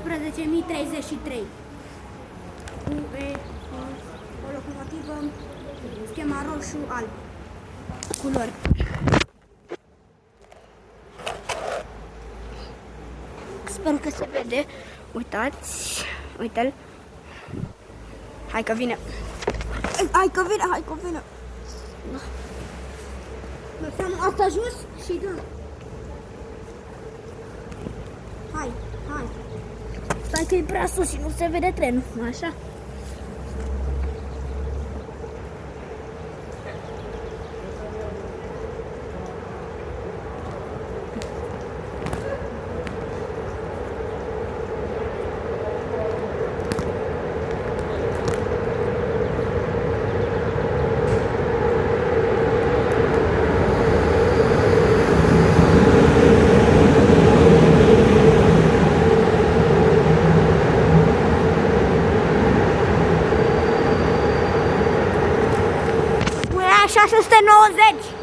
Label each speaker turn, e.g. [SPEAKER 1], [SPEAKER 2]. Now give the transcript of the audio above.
[SPEAKER 1] 11.033. O locomotivă, schema roșu-alb. Culori. Sper că se vede. Uitați. Uite-l. Hai că vine. Hai că vine. Lăsăm asta jos și dăm. Hai. Stai că e prea sus și nu se vede trenul. Așa. Ura 690.